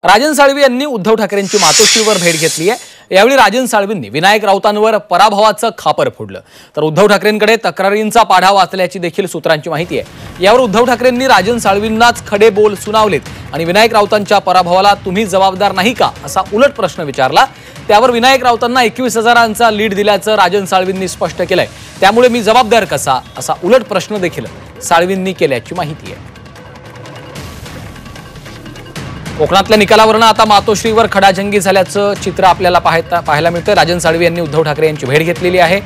राजन साळवी यांनी उद्धव ठाकरेंची मातोश्रीवर भेट घेतली आहे। यावेळी राजन साळवींनी विनायक राऊतांवर पराभवाचं खापर फोडलं, तर उद्धव ठाकरेंकडे तक्रारींचा पाढा वाचल्याची देखील सूत्रांची माहिती आहे। यावर उद्धव ठाकरेंनी राजन साळवींनाच खडे बोल सुनावलेत आणि विनायक राऊतांच्या पराभवाला तुम्ही जबाबदार नाही का असा उलट प्रश्न विचारला। त्यावर विनायक राऊतांना 21,000चा लीड दिल्याचं राजन साळवींनी स्पष्ट केलंय। त्यामुळे मी जबाबदार कसा असा उलट प्रश्न देखील साळवींनी केल्याची माहिती आहे। कोकणातल्या निकालावरून आता मातोश्रीवर खडाजंगी झाल्याचं चित्र आपल्याला पाहायला मिळतं। राजन साळवी यांनी उद्धव ठाकरे यांची भेट घेतलेली आहे।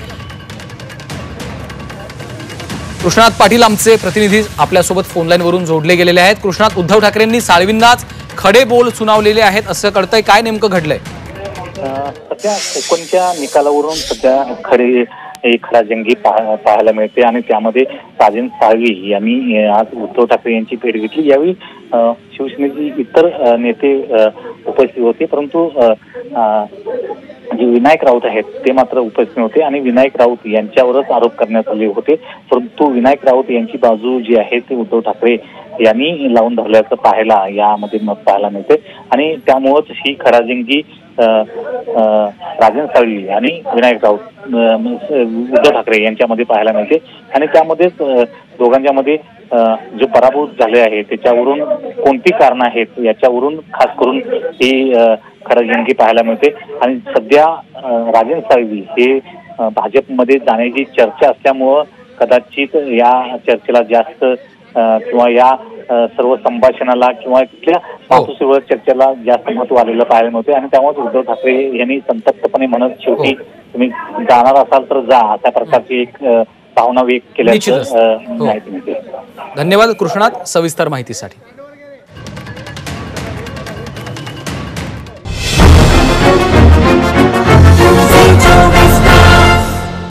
कृष्णात पाटील आमचे प्रतिनिधी आपल्यासोबत फोन लाईनवरून जोडले गेलेले आहेत। कृष्णात, उद्धव ठाकरेंनी साळवींनाच खडे बोल सुनावलेले आहेत असं कळतंय, काय नेमकं घडलंय? सध्या कोकणच्या निकालावरून सध्या खडाजंगी पाहायला मिळते आणि त्यामध्ये राजन साळवी यांनी आज उद्धव ठाकरे यांची भेट घेतली। यावेळी शिवसेनेचे इतर नेते उपस्थित होते, परंतु जे विनायक राऊत आहेत ते मात्र उपस्थित नव्हते आणि विनायक राऊत यांच्यावरच आरोप करण्यात आले होते। परंतु विनायक राऊत यांची बाजू जी आहे ते उद्धव ठाकरे यांनी लावून धरल्याचं यामध्ये मत पाहायला मिळते आणि त्यामुळेच ही खडाजंगी राजन साळवी आणि विनायक राऊत उद्धव ठाकरे यांच्यामध्ये पाहायला मिळते आणि त्यामध्येच दोघांच्या मध्ये जो पराभूत झाले आहे त्याच्यावरून कोणती कारणं आहेत याच्यावरून खास करून ही खडाजंगी पाहायला मिळते। आणि सध्या राजन साळवी हे भाजपमध्ये जाण्याची चर्चा असल्यामुळं कदाचित या चर्चेला जास्त किंवा या सर्व संभाषणाला किंवा तिथल्या मातोश्रीवर चर्चेला जास्त महत्व आलेलं पाहायला मिळते आणि त्यामुळे उद्धव ठाकरे यांनी संतप्तपणे म्हणत शेवटी तुम्ही जाणार असाल तर जा अशा प्रकारची एक भावना व्यक्त केल्याची माहिती मिळते। धन्यवाद कृष्णात सविस्तर माहितीसाठी।